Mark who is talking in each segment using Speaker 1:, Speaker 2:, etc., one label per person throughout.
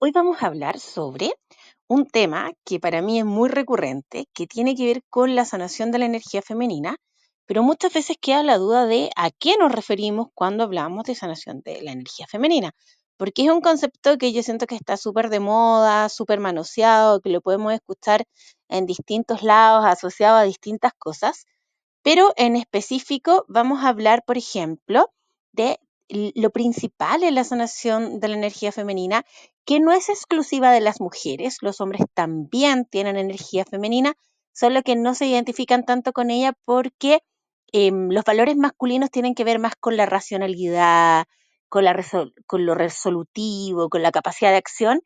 Speaker 1: Hoy vamos a hablar sobre un tema que para mí es muy recurrente, que tiene que ver con la sanación de la energía femenina, pero muchas veces queda la duda de a qué nos referimos cuando hablamos de sanación de la energía femenina, porque es un concepto que yo siento que está súper de moda, súper manoseado, que lo podemos escuchar en distintos lados, asociado a distintas cosas. Pero en específico vamos a hablar, por ejemplo, de lo principal en la sanación de la energía femenina, que no es exclusiva de las mujeres, los hombres también tienen energía femenina, solo que no se identifican tanto con ella porque los valores masculinos tienen que ver más con la racionalidad, con lo resolutivo, con la capacidad de acción,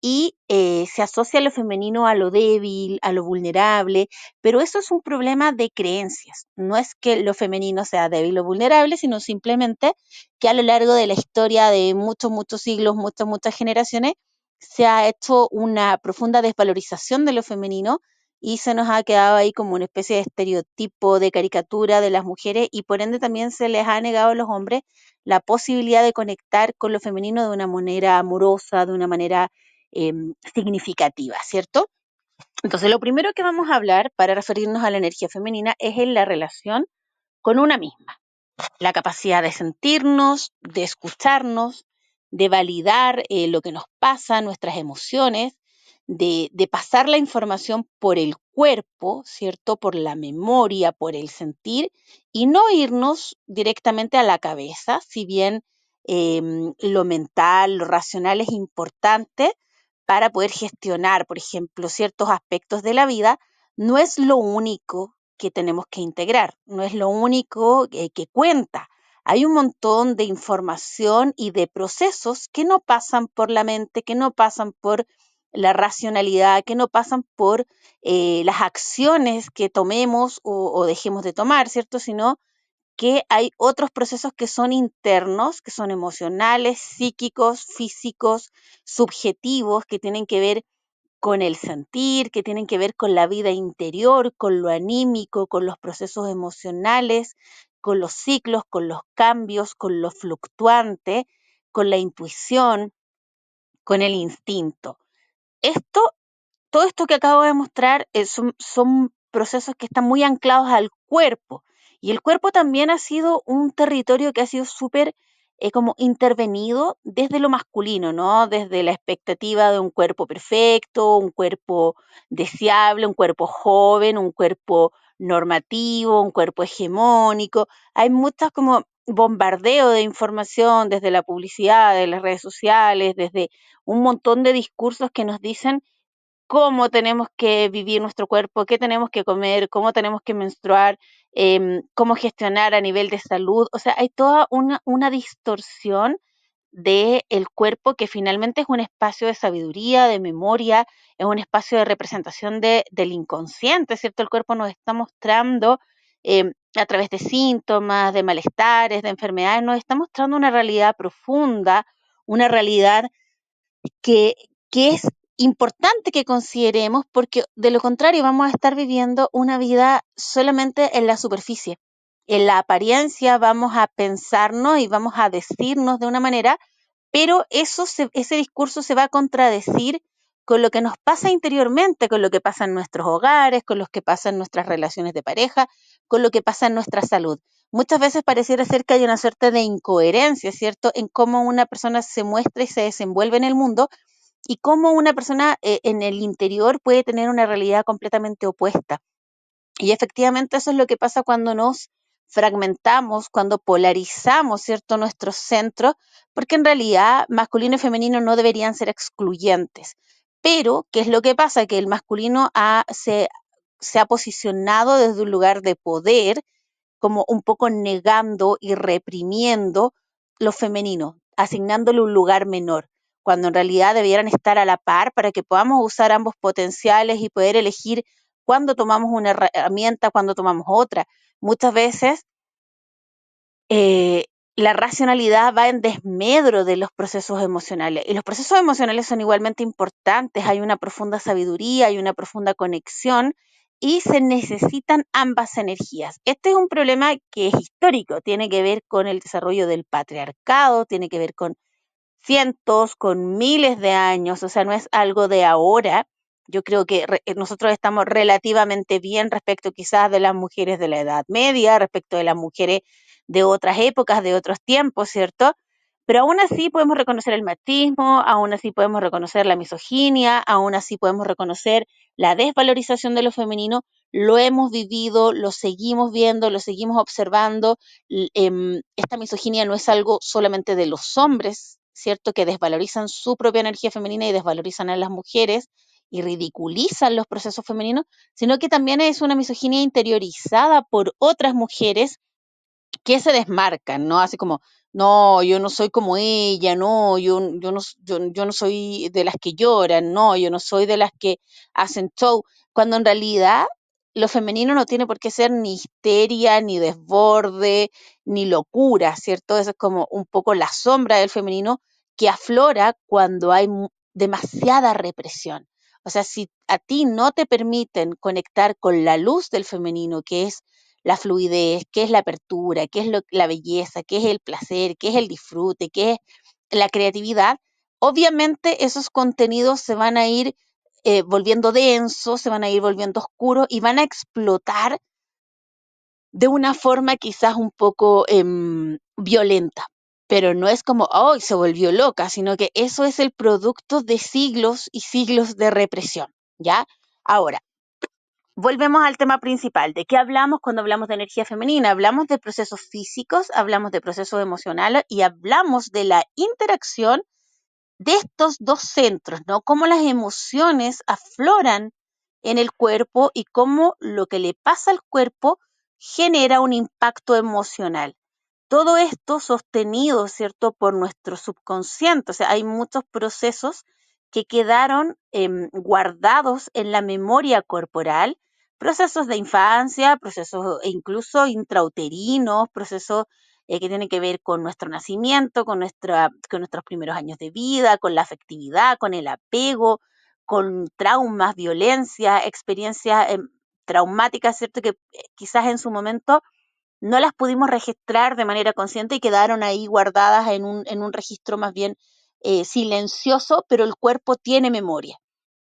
Speaker 1: y se asocia lo femenino a lo débil, a lo vulnerable, pero eso es un problema de creencias. No es que lo femenino sea débil o vulnerable, sino simplemente que a lo largo de la historia de muchos siglos, muchas generaciones, se ha hecho una profunda desvalorización de lo femenino y se nos ha quedado ahí como una especie de estereotipo, de caricatura de las mujeres, y por ende también se les ha negado a los hombres la posibilidad de conectar con lo femenino de una manera amorosa, de una manera eh, significativa, ¿cierto? Entonces, lo primero que vamos a hablar para referirnos a la energía femenina es en la relación con una misma, la capacidad de sentirnos, de escucharnos, de validar lo que nos pasa, nuestras emociones, de pasar la información por el cuerpo, ¿cierto? Por la memoria, por el sentir, y no irnos directamente a la cabeza, si bien lo mental, lo racional es importante para poder gestionar, por ejemplo, ciertos aspectos de la vida, no es lo único que tenemos que integrar, no es lo único que cuenta. Hay un montón de información y de procesos que no pasan por la mente, que no pasan por la racionalidad, que no pasan por las acciones que tomemos o dejemos de tomar, ¿cierto? Sino que hay otros procesos que son internos, que son emocionales, psíquicos, físicos, subjetivos, que tienen que ver con el sentir, que tienen que ver con la vida interior, con lo anímico, con los procesos emocionales, con los ciclos, con los cambios, con lo fluctuante, con la intuición, con el instinto. Esto Todo esto que acabo de mostrar son procesos que están muy anclados al cuerpo. Y el cuerpo también ha sido un territorio que ha sido súper como intervenido desde lo masculino, ¿no? Desde la expectativa de un cuerpo perfecto, un cuerpo deseable, un cuerpo joven, un cuerpo normativo, un cuerpo hegemónico. Hay muchas como bombardeo de información desde la publicidad, de las redes sociales, desde un montón de discursos que nos dicen cómo tenemos que vivir nuestro cuerpo, qué tenemos que comer, cómo tenemos que menstruar, cómo gestionar a nivel de salud. O sea, hay toda una distorsión del cuerpo que finalmente es un espacio de sabiduría, de memoria, es un espacio de representación del inconsciente, ¿cierto? El cuerpo nos está mostrando a través de síntomas, de malestares, de enfermedades, nos está mostrando una realidad profunda, una realidad que, que es importante que consideremos porque de lo contrario vamos a estar viviendo una vida solamente en la superficie. En la apariencia vamos a pensarnos y vamos a decirnos de una manera, pero ese discurso se va a contradecir con lo que nos pasa interiormente, con lo que pasa en nuestros hogares, con lo que pasa en nuestras relaciones de pareja, con lo que pasa en nuestra salud. Muchas veces pareciera ser que hay una suerte de incoherencia, ¿cierto?, en cómo una persona se muestra y se desenvuelve en el mundo y cómo una persona en el interior puede tener una realidad completamente opuesta. Y efectivamente eso es lo que pasa cuando nos fragmentamos, cuando polarizamos, ¿cierto?, nuestros centros, porque en realidad masculino y femenino no deberían ser excluyentes. Pero, ¿qué es lo que pasa? Que el masculino se ha posicionado desde un lugar de poder, como un poco negando y reprimiendo lo femenino, asignándole un lugar menor, cuando en realidad debieran estar a la par para que podamos usar ambos potenciales y poder elegir cuándo tomamos una herramienta, cuándo tomamos otra. Muchas veces eh, la racionalidad va en desmedro de los procesos emocionales. Y los procesos emocionales son igualmente importantes. Hay una profunda sabiduría, hay una profunda conexión y se necesitan ambas energías. Este es un problema que es histórico, tiene que ver con el desarrollo del patriarcado, tiene que ver con cientos, con miles de años, o sea, no es algo de ahora. Yo creo que nosotros estamos relativamente bien respecto quizás de las mujeres de la Edad Media, respecto de las mujeres de otras épocas, de otros tiempos, ¿cierto? Pero aún así podemos reconocer el machismo, aún así podemos reconocer la misoginia, aún así podemos reconocer la desvalorización de lo femenino. Lo hemos vivido, lo seguimos viendo, lo seguimos observando. Esta misoginia no es algo solamente de los hombres, ¿cierto? Que desvalorizan su propia energía femenina y desvalorizan a las mujeres y ridiculizan los procesos femeninos, sino que también es una misoginia interiorizada por otras mujeres que se desmarcan, ¿no? Así como, no, yo no soy como ella, no, yo no soy de las que lloran, no, yo no soy de las que hacen show, cuando en realidad lo femenino no tiene por qué ser ni histeria, ni desborde, ni locura, ¿cierto? Eso es como un poco la sombra del femenino que aflora cuando hay demasiada represión. O sea, si a ti no te permiten conectar con la luz del femenino, que es la fluidez, qué es la apertura, qué es la belleza, qué es el placer, qué es el disfrute, qué es la creatividad, obviamente esos contenidos se van a ir volviendo densos, se van a ir volviendo oscuros y van a explotar de una forma quizás un poco violenta. Pero no es como, oh, se volvió loca, sino que eso es el producto de siglos y siglos de represión, ¿ya? Ahora, volvemos al tema principal. ¿De qué hablamos cuando hablamos de energía femenina? Hablamos de procesos físicos, hablamos de procesos emocionales y hablamos de la interacción de estos dos centros, ¿no? Cómo las emociones afloran en el cuerpo y cómo lo que le pasa al cuerpo genera un impacto emocional. Todo esto sostenido, ¿cierto?, por nuestro subconsciente. O sea, hay muchos procesos que quedaron guardados en la memoria corporal, procesos de infancia, procesos incluso intrauterinos, procesos que tienen que ver con nuestro nacimiento, con nuestros primeros años de vida, con la afectividad, con el apego, con traumas, violencia, experiencias traumáticas, ¿cierto? Que quizás en su momento no las pudimos registrar de manera consciente y quedaron ahí guardadas en un registro más bien silencioso, pero el cuerpo tiene memoria,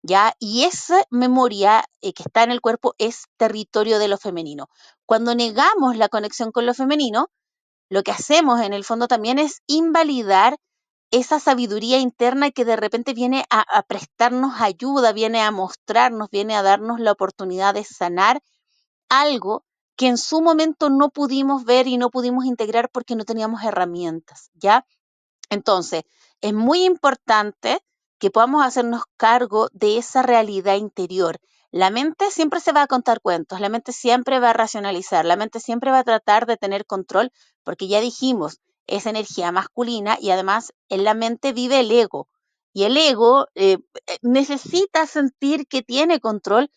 Speaker 1: ¿ya? Y esa memoria que está en el cuerpo es territorio de lo femenino. Cuando negamos la conexión con lo femenino, lo que hacemos en el fondo también es invalidar esa sabiduría interna que de repente viene a prestarnos ayuda, viene a mostrarnos, viene a darnos la oportunidad de sanar algo que en su momento no pudimos ver y no pudimos integrar porque no teníamos herramientas, ¿ya? Entonces, es muy importante que podamos hacernos cargo de esa realidad interior. La mente siempre se va a contar cuentos, la mente siempre va a racionalizar, la mente siempre va a tratar de tener control, porque ya dijimos, es energía masculina y además en la mente vive el ego. Y el ego necesita sentir que tiene control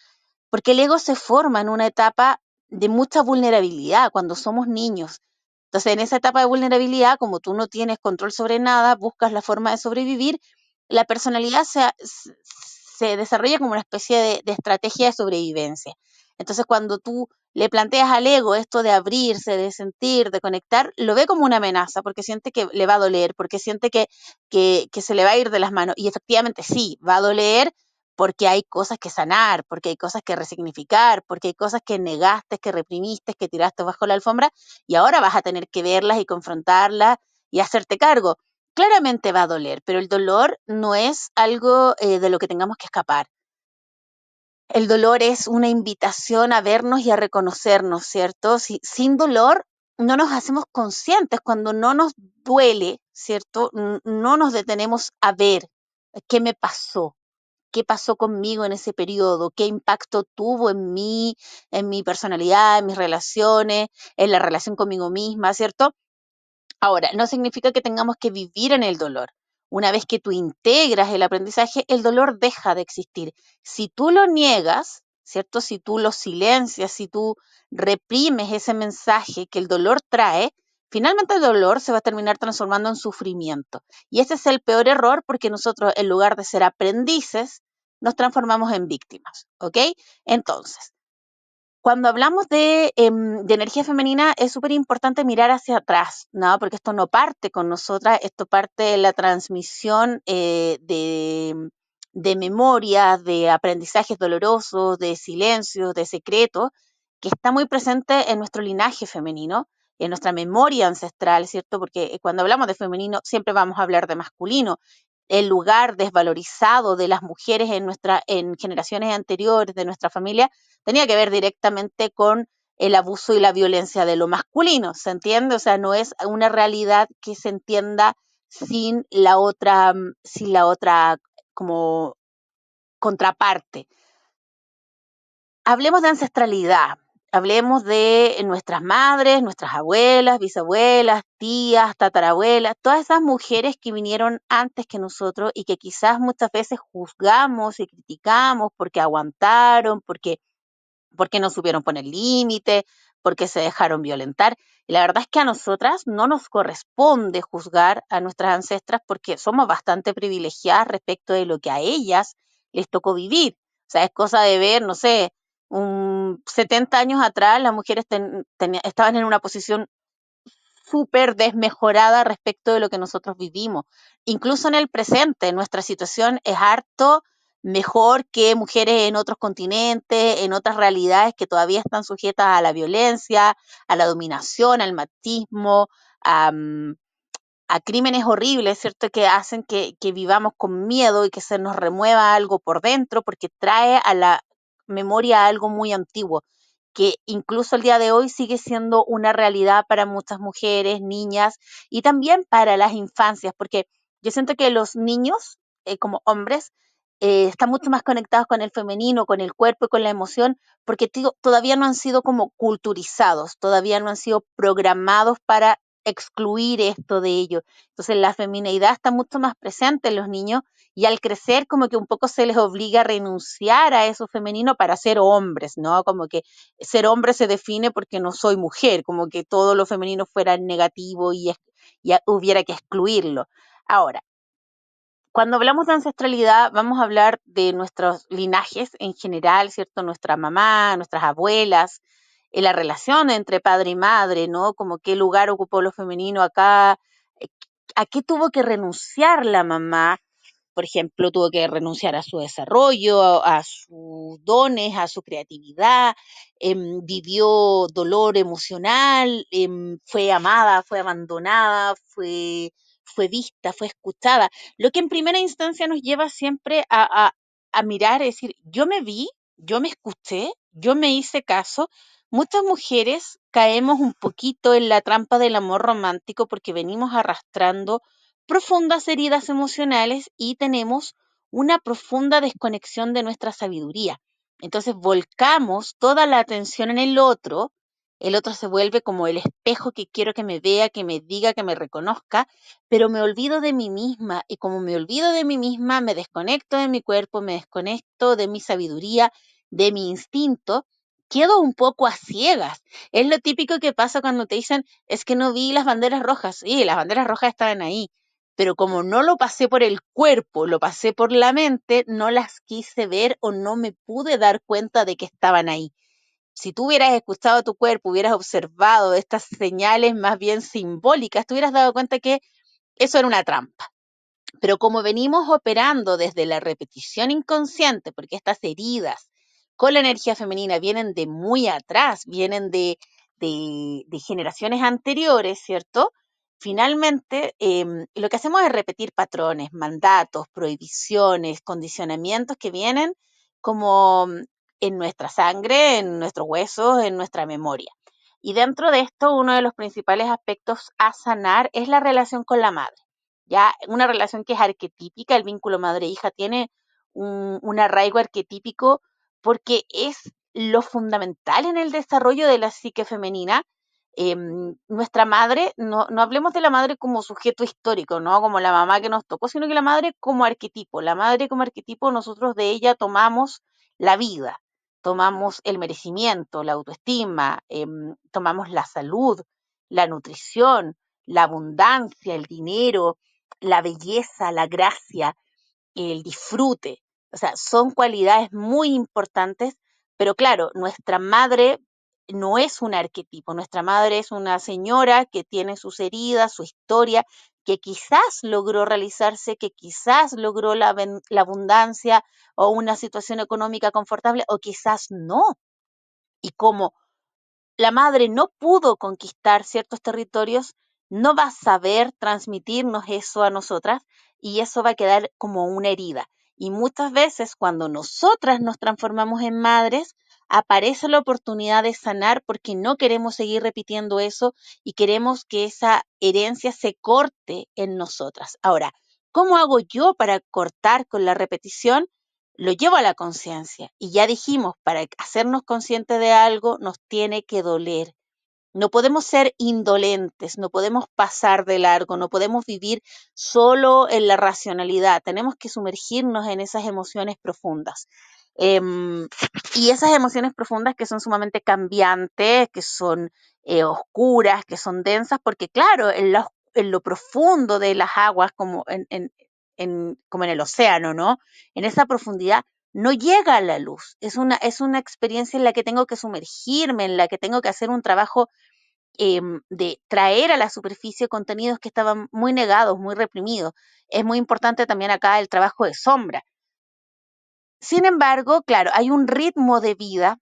Speaker 1: porque el ego se forma en una etapa de mucha vulnerabilidad cuando somos niños. Entonces, en esa etapa de vulnerabilidad, como tú no tienes control sobre nada, buscas la forma de sobrevivir, la personalidad se desarrolla como una especie de estrategia de sobrevivencia. Entonces, cuando tú le planteas al ego esto de abrirse, de sentir, de conectar, lo ve como una amenaza, porque siente que le va a doler, porque siente que se le va a ir de las manos. Y efectivamente sí, va a doler porque hay cosas que sanar, porque hay cosas que resignificar, porque hay cosas que negaste, que reprimiste, que tiraste bajo la alfombra, y ahora vas a tener que verlas y confrontarlas y hacerte cargo. Claramente va a doler, pero el dolor no es algo de lo que tengamos que escapar. El dolor es una invitación a vernos y a reconocernos, ¿cierto? Sin dolor no nos hacemos conscientes, cuando no nos duele, ¿cierto? No nos detenemos a ver qué me pasó, qué pasó conmigo en ese periodo, qué impacto tuvo en mi personalidad, en mis relaciones, en la relación conmigo misma, ¿cierto? Ahora, no significa que tengamos que vivir en el dolor. Una vez que tú integras el aprendizaje, el dolor deja de existir. Si tú lo niegas, ¿cierto? Si tú lo silencias, si tú reprimes ese mensaje que el dolor trae, finalmente el dolor se va a terminar transformando en sufrimiento. Y ese es el peor error, porque nosotros, en lugar de ser aprendices, nos transformamos en víctimas, ¿ok? Entonces, Cuando hablamos de energía femenina es súper importante mirar hacia atrás, ¿no? Porque esto no parte con nosotras, esto parte de la transmisión de memorias, de aprendizajes dolorosos, de silencios, de secretos, que está muy presente en nuestro linaje femenino, en nuestra memoria ancestral, ¿cierto? Porque cuando hablamos de femenino siempre vamos a hablar de masculino. El lugar desvalorizado de las mujeres en generaciones anteriores de nuestra familia tenía que ver directamente con el abuso y la violencia de lo masculino, ¿se entiende? O sea, no es una realidad que se entienda sin la otra como contraparte. Hablemos de ancestralidad, hablemos de nuestras madres, nuestras abuelas, bisabuelas, tías, tatarabuelas, todas esas mujeres que vinieron antes que nosotros y que quizás muchas veces juzgamos y criticamos porque aguantaron, porque no supieron poner límite, porque se dejaron violentar. Y la verdad es que a nosotras no nos corresponde juzgar a nuestras ancestras porque somos bastante privilegiadas respecto de lo que a ellas les tocó vivir. O sea, es cosa de ver, no sé, 70 años atrás las mujeres estaban en una posición súper desmejorada respecto de lo que nosotros vivimos. Incluso en el presente, nuestra situación es harto mejor que mujeres en otros continentes, en otras realidades que todavía están sujetas a la violencia, a la dominación, al machismo, a, a crímenes horribles, ¿cierto? Que hacen que vivamos con miedo y que se nos remueva algo por dentro porque trae a la memoria algo muy antiguo, que incluso el día de hoy sigue siendo una realidad para muchas mujeres, niñas y también para las infancias, porque yo siento que los niños, como hombres, están mucho más conectados con el femenino, con el cuerpo y con la emoción, porque todavía no han sido como culturizados, todavía no han sido programados para excluir esto de ellos. Entonces la femineidad está mucho más presente en los niños y al crecer como que un poco se les obliga a renunciar a eso femenino para ser hombres, ¿no? Como que ser hombre se define porque no soy mujer, como que todo lo femenino fuera negativo y hubiera que excluirlo. Ahora, cuando hablamos de ancestralidad, vamos a hablar de nuestros linajes en general, ¿cierto? Nuestra mamá, nuestras abuelas, la relación entre padre y madre, ¿no? Como qué lugar ocupó lo femenino acá, eh, a qué tuvo que renunciar la mamá, por ejemplo, tuvo que renunciar a su desarrollo, a sus dones, a su creatividad, vivió dolor emocional, fue amada, fue abandonada, fue vista, fue escuchada, lo que en primera instancia nos lleva siempre a mirar, es decir, yo me vi, yo me escuché, yo me hice caso. Muchas mujeres caemos un poquito en la trampa del amor romántico porque venimos arrastrando profundas heridas emocionales y tenemos una profunda desconexión de nuestra sabiduría. Entonces volcamos toda la atención en el otro se vuelve como el espejo que quiero que me vea, que me diga, que me reconozca, pero me olvido de mí misma y como me olvido de mí misma, me desconecto de mi cuerpo, me desconecto de mi sabiduría, de mi instinto, quedo un poco a ciegas. Es lo típico que pasa cuando te dicen, es que no vi las banderas rojas. Sí, las banderas rojas estaban ahí, pero como no lo pasé por el cuerpo, lo pasé por la mente, no las quise ver o no me pude dar cuenta de que estaban ahí. Si tú hubieras escuchado tu cuerpo, hubieras observado estas señales más bien simbólicas, te hubieras dado cuenta que eso era una trampa. Pero como venimos operando desde la repetición inconsciente, porque estas heridas con la energía femenina vienen de muy atrás, vienen de generaciones anteriores, ¿cierto? Finalmente, lo que hacemos es repetir patrones, mandatos, prohibiciones, condicionamientos que vienen como en nuestra sangre, en nuestros huesos, en nuestra memoria. Y dentro de esto, uno de los principales aspectos a sanar es la relación con la madre. Ya una relación que es arquetípica, el vínculo madre-hija tiene un arraigo arquetípico porque es lo fundamental en el desarrollo de la psique femenina. Nuestra madre, no hablemos de la madre como sujeto histórico, ¿no? Como la mamá que nos tocó, sino que la madre como arquetipo. La madre como arquetipo, nosotros de ella tomamos la vida, tomamos el merecimiento, la autoestima, tomamos la salud, la nutrición, la abundancia, el dinero, la belleza, la gracia, el disfrute. O sea, son cualidades muy importantes Pero claro, nuestra madre no es un arquetipo, nuestra madre es una señora que tiene sus heridas, su historia, que quizás logró realizarse, que quizás logró la abundancia o una situación económica confortable, o quizás no. Y como la madre no pudo conquistar ciertos territorios, no va a saber transmitirnos eso a nosotras y eso va a quedar como una herida. Y muchas veces cuando nosotras nos transformamos en madres, aparece la oportunidad de sanar porque no queremos seguir repitiendo eso y queremos que esa herencia se corte en nosotras. Ahora, ¿cómo hago yo para cortar con la repetición? Lo llevo a la conciencia. Y ya dijimos, para hacernos conscientes de algo nos tiene que doler. No podemos ser indolentes, no podemos pasar de largo, no podemos vivir solo en la racionalidad. Tenemos que sumergirnos en esas emociones profundas. Y esas emociones profundas que son sumamente cambiantes, que son oscuras, que son densas, porque claro, en lo profundo de las aguas, como en el océano, ¿no? En esa profundidad no llega la luz. Es una experiencia en la que tengo que sumergirme, en la que tengo que hacer un trabajo de traer a la superficie contenidos que estaban muy negados, muy reprimidos. Es muy importante también acá el trabajo de sombra. Sin embargo, claro, hay un ritmo de vida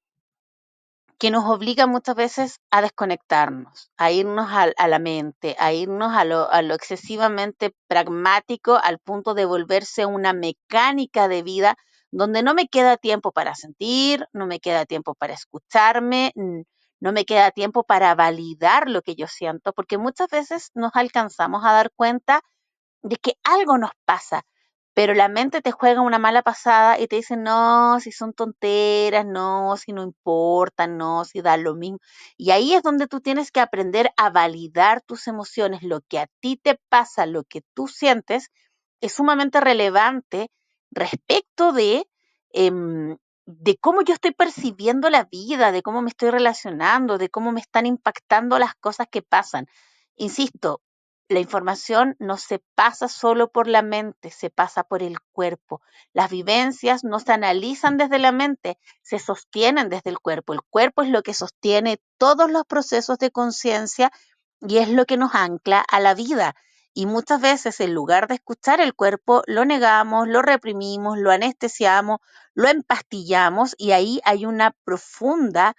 Speaker 1: que nos obliga muchas veces a desconectarnos, a irnos a la mente, a irnos a lo excesivamente pragmático al punto de volverse una mecánica de vida donde no me queda tiempo para sentir, no me queda tiempo para escucharme, no me queda tiempo para validar lo que yo siento, porque muchas veces nos alcanzamos a dar cuenta de que algo nos pasa, pero la mente te juega una mala pasada y te dice, no, si son tonteras, no, si no importa, no, si da lo mismo. Y ahí es donde tú tienes que aprender a validar tus emociones, lo que a ti te pasa, lo que tú sientes, es sumamente relevante respecto de cómo yo estoy percibiendo la vida, de cómo me estoy relacionando, de cómo me están impactando las cosas que pasan. Insisto, la información no se pasa solo por la mente, se pasa por el cuerpo. Las vivencias no se analizan desde la mente, se sostienen desde el cuerpo. El cuerpo es lo que sostiene todos los procesos de conciencia y es lo que nos ancla a la vida. Y muchas veces en lugar de escuchar el cuerpo, lo negamos, lo reprimimos, lo anestesiamos, lo empastillamos y ahí hay una profunda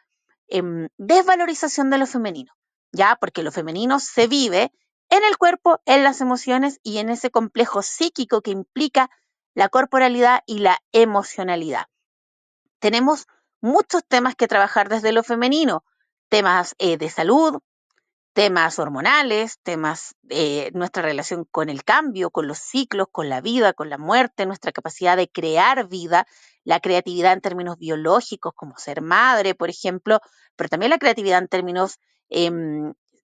Speaker 1: desvalorización de lo femenino, ¿ya? Porque lo femenino se vive en el cuerpo, en las emociones y en ese complejo psíquico que implica la corporalidad y la emocionalidad. Tenemos muchos temas que trabajar desde lo femenino, temas de salud, temas hormonales, temas de nuestra relación con el cambio, con los ciclos, con la vida, con la muerte, nuestra capacidad de crear vida, la creatividad en términos biológicos, como ser madre, por ejemplo, pero también la creatividad en términos eh,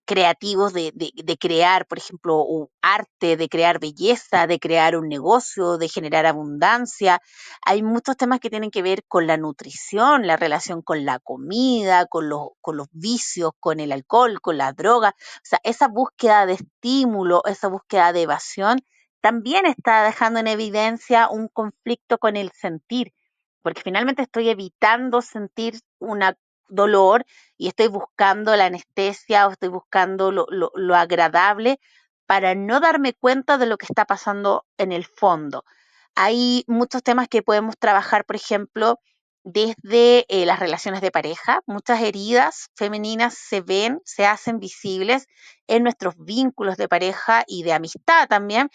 Speaker 1: creativos de crear, por ejemplo, un arte, de crear belleza, de crear un negocio, de generar abundancia. Hay muchos temas que tienen que ver con la nutrición, la relación con la comida, con los vicios, con el alcohol, con la droga. O sea, esa búsqueda de estímulo, esa búsqueda de evasión, también está dejando en evidencia un conflicto con el sentir, porque finalmente estoy evitando sentir un dolor y estoy buscando la anestesia o estoy buscando lo agradable para no darme cuenta de lo que está pasando en el fondo. Hay muchos temas que podemos trabajar, por ejemplo, desde las relaciones de pareja. Muchas heridas femeninas se ven, se hacen visibles en nuestros vínculos de pareja y de amistad también,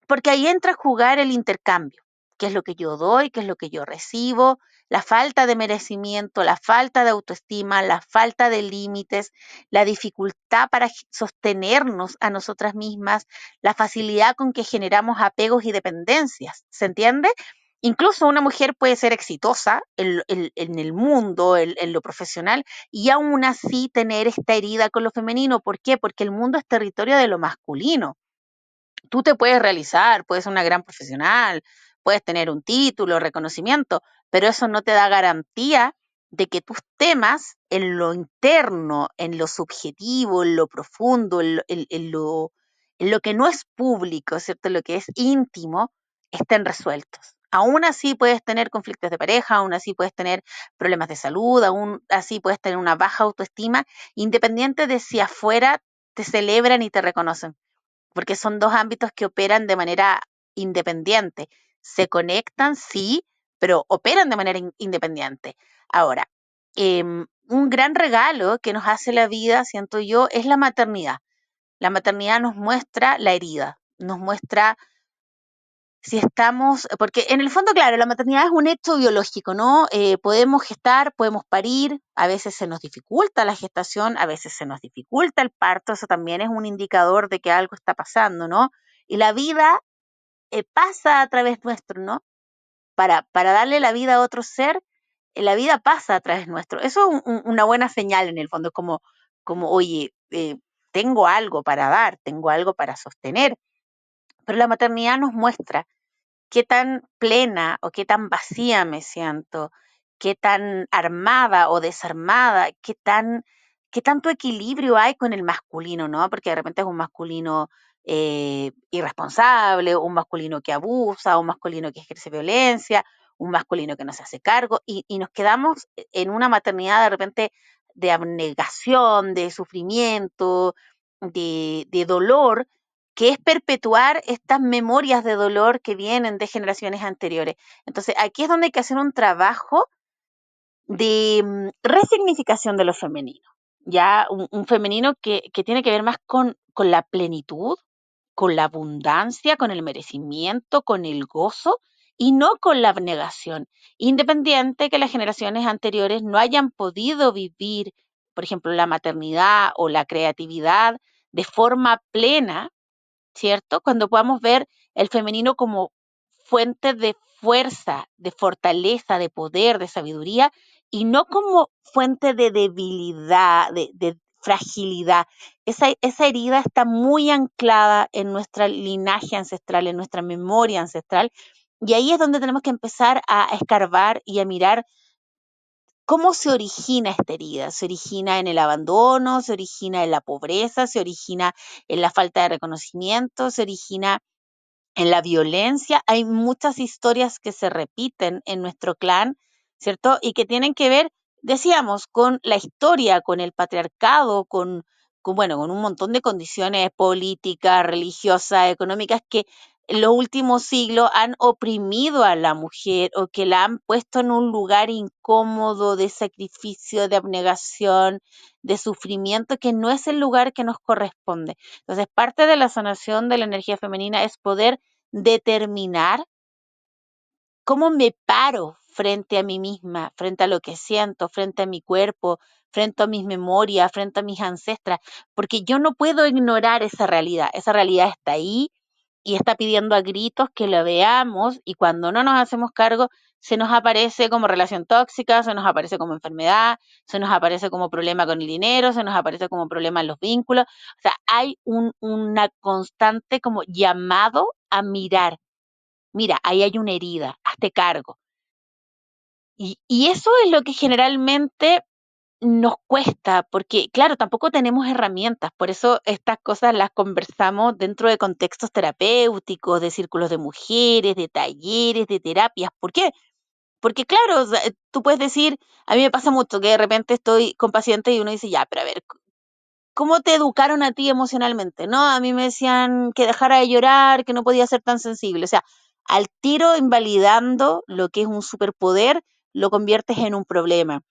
Speaker 1: porque ahí entra a jugar el intercambio, qué es lo que yo doy, qué es lo que yo recibo, la falta de merecimiento, la falta de autoestima, la falta de límites, la dificultad para sostenernos a nosotras mismas, la facilidad con que generamos apegos y dependencias, ¿se entiende? Incluso una mujer puede ser exitosa en el mundo, en lo profesional, y aún así tener esta herida con lo femenino. ¿Por qué? Porque el mundo es territorio de lo masculino. Tú te puedes realizar, puedes ser una gran profesional, puedes tener un título, reconocimiento, pero eso no te da garantía de que tus temas en lo interno, en lo subjetivo, en lo profundo, en lo que no es público, ¿cierto? Lo que es íntimo, estén resueltos. Aún así puedes tener conflictos de pareja, aún así puedes tener problemas de salud, aún así puedes tener una baja autoestima, independiente de si afuera te celebran y te reconocen, porque son dos ámbitos que operan de manera independiente. Se conectan, sí, pero operan de manera independiente. Ahora, un gran regalo que nos hace la vida, siento yo, es la maternidad. La maternidad nos muestra la herida, nos muestra si estamos, porque en el fondo, claro, la maternidad es un hecho biológico, ¿no? Podemos gestar, podemos parir, a veces se nos dificulta la gestación, a veces se nos dificulta el parto, eso también es un indicador de que algo está pasando, ¿no? Y la vida pasa a través nuestro, ¿no? Para darle la vida a otro ser, la vida pasa a través nuestro. Eso es una buena señal en el fondo, es como oye, tengo algo para dar, tengo algo para sostener, pero la maternidad nos muestra qué tan plena o qué tan vacía me siento, qué tan armada o desarmada, qué tanto equilibrio hay con el masculino, ¿no? Porque de repente es un masculino irresponsable, un masculino que abusa, un masculino que ejerce violencia, un masculino que no se hace cargo, y nos quedamos en una maternidad de repente de abnegación, de sufrimiento, de dolor, que es perpetuar estas memorias de dolor que vienen de generaciones anteriores. Entonces, aquí es donde hay que hacer un trabajo de resignificación de lo femenino, ya un femenino que tiene que ver más con la plenitud, con la abundancia, con el merecimiento, con el gozo y no con la abnegación, independiente que las generaciones anteriores no hayan podido vivir, por ejemplo, la maternidad o la creatividad de forma plena, ¿cierto? Cuando podamos ver el femenino como fuente de fuerza, de fortaleza, de poder, de sabiduría, y no como fuente de debilidad, de fragilidad. Esa herida está muy anclada en nuestra linaje ancestral, en nuestra memoria ancestral, y ahí es donde tenemos que empezar a escarbar y a mirar cómo se origina esta herida. Se origina en el abandono, se origina en la pobreza, se origina en la falta de reconocimiento, se origina en la violencia. Hay muchas historias que se repiten en nuestro clan, ¿cierto? Y que tienen que ver, decíamos, con la historia, con el patriarcado, bueno, con un montón de condiciones políticas, religiosas, económicas que en los últimos siglos han oprimido a la mujer o que la han puesto en un lugar incómodo de sacrificio, de abnegación, de sufrimiento, que no es el lugar que nos corresponde. Entonces, parte de la sanación de la energía femenina es poder determinar cómo me paro frente a mí misma, frente a lo que siento, frente a mi cuerpo, frente a mis memorias, frente a mis ancestras, porque yo no puedo ignorar esa realidad está ahí y está pidiendo a gritos que lo veamos, y cuando no nos hacemos cargo se nos aparece como relación tóxica, se nos aparece como enfermedad, se nos aparece como problema con el dinero, se nos aparece como problema en los vínculos, o sea, hay una constante como llamado a mirar. Mira, ahí hay una herida, hazte cargo. Y eso es lo que generalmente nos cuesta, porque claro, tampoco tenemos herramientas, por eso estas cosas las conversamos dentro de contextos terapéuticos, de círculos de mujeres, de talleres, de terapias. ¿Por qué? Porque claro, o sea, tú puedes decir, a mí me pasa mucho que de repente estoy con pacientes y uno dice, ya, pero a ver, ¿cómo te educaron a ti emocionalmente? No, a mí me decían que dejara de llorar, que no podía ser tan sensible. O sea, al tiro invalidando lo que es un superpoder, lo conviertes en un problema.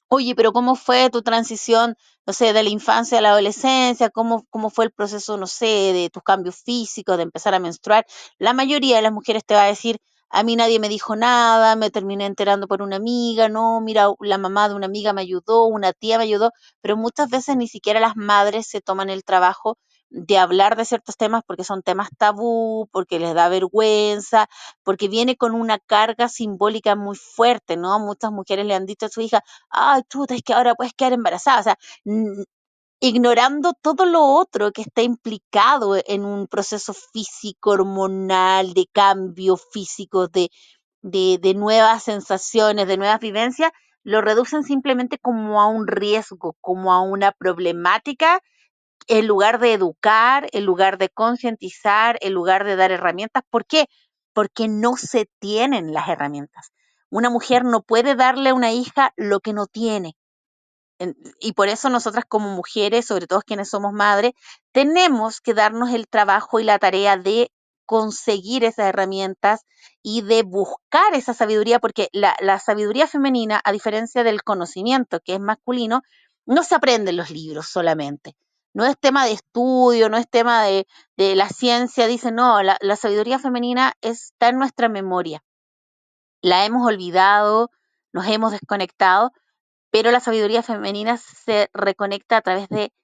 Speaker 1: Oye, pero ¿cómo fue tu transición, no sé, de la infancia a la adolescencia? ¿Cómo fue el proceso, no sé, de tus cambios físicos, de empezar a menstruar? La mayoría de las mujeres te va a decir, a mí nadie me dijo nada, me terminé enterando por una amiga, no, mira, la mamá de una amiga me ayudó, una tía me ayudó, pero muchas veces ni siquiera las madres se toman el trabajo de hablar de ciertos temas porque son temas tabú, porque les da vergüenza, porque viene con una carga simbólica muy fuerte, ¿no? Muchas mujeres le han dicho a su hija, ay, chuta, es que ahora puedes quedar embarazada, o sea, ignorando todo lo otro que está implicado en un proceso físico, hormonal, de cambio físico, de nuevas sensaciones, de nuevas vivencias, lo reducen simplemente como a un riesgo, como a una problemática, en lugar de educar, en lugar de concientizar, en lugar de dar herramientas. ¿Por qué? porque no se tienen las herramientas. Una mujer no puede darle a una hija lo que no tiene. Y por eso nosotras como mujeres, sobre todo quienes somos madres, tenemos que darnos el trabajo y la tarea de conseguir esas herramientas y de buscar esa sabiduría, porque la sabiduría femenina, a diferencia del conocimiento que es masculino, no se aprende en los libros solamente. No es tema de estudio, no es tema de la ciencia, dice, no, la sabiduría femenina está en nuestra memoria. La hemos olvidado, nos hemos desconectado, pero la sabiduría femenina se reconecta a través de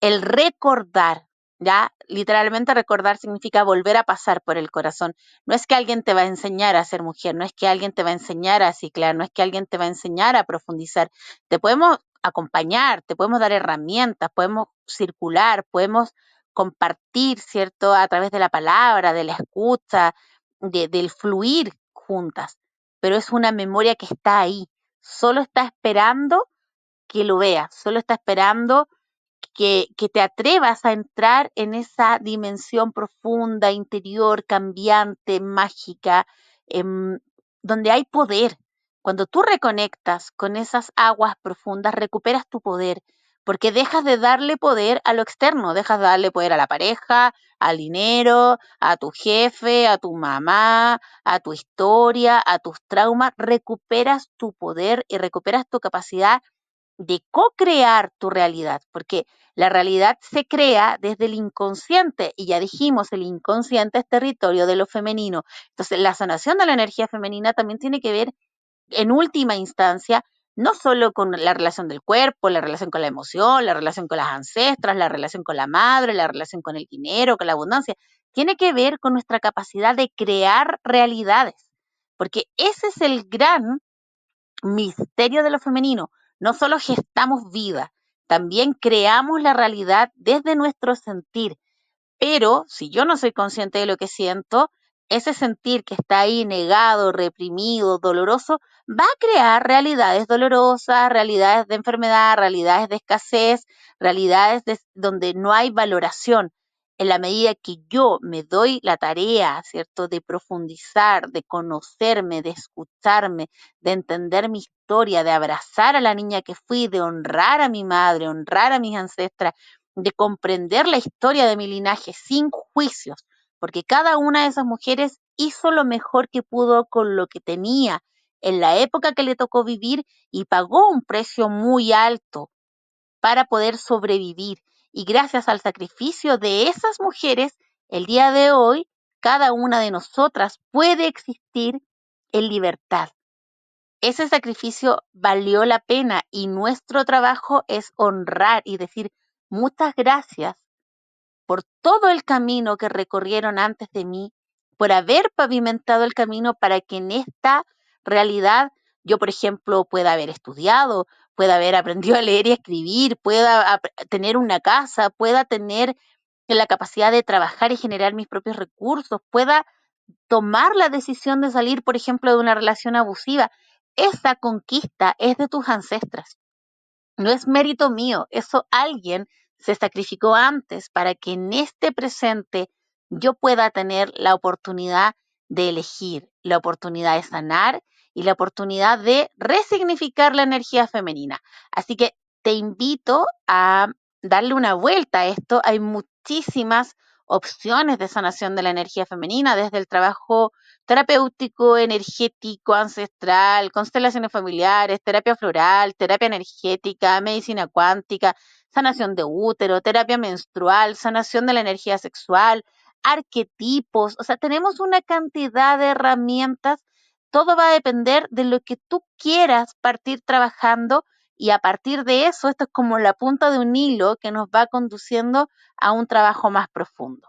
Speaker 1: el recordar, ¿ya? Literalmente recordar significa volver a pasar por el corazón. No es que alguien te va a enseñar a ser mujer, no es que alguien te va a enseñar a ciclar, no es que alguien te va a enseñar a profundizar. Te podemos acompañar, te podemos dar herramientas, podemos circular, podemos compartir, ¿cierto? A través de la palabra, de la escucha, del fluir juntas. Pero es una memoria que está ahí, solo está esperando que lo veas, solo está esperando que te atrevas a entrar en esa dimensión profunda, interior, cambiante, mágica, em, donde hay poder. Cuando tú reconectas con esas aguas profundas, recuperas tu poder, porque dejas de darle poder a lo externo, dejas de darle poder a la pareja, al dinero, a tu jefe, a tu mamá, a tu historia, a tus traumas, recuperas tu poder y recuperas tu capacidad de co-crear tu realidad, porque la realidad se crea desde el inconsciente y ya dijimos, el inconsciente es territorio de lo femenino. Entonces, la sanación de la energía femenina también tiene que ver, en última instancia, no solo con la relación del cuerpo, la relación con la emoción, la relación con las ancestras, la relación con la madre, la relación con el dinero, con la abundancia, tiene que ver con nuestra capacidad de crear realidades, porque ese es el gran misterio de lo femenino. No solo gestamos vida, también creamos la realidad desde nuestro sentir. Pero si yo no soy consciente de lo que siento, ese sentir que está ahí negado, reprimido, doloroso, va a crear realidades dolorosas, realidades de enfermedad, realidades de escasez, donde no hay valoración. En la medida que yo me doy la tarea, ¿cierto?, de profundizar, de conocerme, de escucharme, de entender mi historia, de abrazar a la niña que fui, de honrar a mi madre, honrar a mis ancestras, de comprender la historia de mi linaje sin juicios, porque cada una de esas mujeres hizo lo mejor que pudo con lo que tenía en la época que le tocó vivir y pagó un precio muy alto para poder sobrevivir. Y gracias al sacrificio de esas mujeres, el día de hoy, cada una de nosotras puede existir en libertad. Ese sacrificio valió la pena y nuestro trabajo es honrar y decir muchas gracias por todo el camino que recorrieron antes de mí, por haber pavimentado el camino para que en esta realidad yo, por ejemplo, pueda haber estudiado, pueda haber aprendido a leer y a escribir, pueda tener una casa, pueda tener la capacidad de trabajar y generar mis propios recursos, pueda tomar la decisión de salir, por ejemplo, de una relación abusiva. Esa conquista es de tus ancestras. No es mérito mío, eso alguien se sacrificó antes para que en este presente yo pueda tener la oportunidad de elegir, la oportunidad de sanar y la oportunidad de resignificar la energía femenina. Así que te invito a darle una vuelta a esto. Hay muchísimas opciones de sanación de la energía femenina, desde el trabajo terapéutico, energético, ancestral, constelaciones familiares, terapia floral, terapia energética, medicina cuántica, sanación de útero, terapia menstrual, sanación de la energía sexual, arquetipos, o sea, tenemos una cantidad de herramientas. Todo va a depender de lo que tú quieras partir trabajando y a partir de eso, esto es como la punta de un hilo que nos va conduciendo a un trabajo más profundo.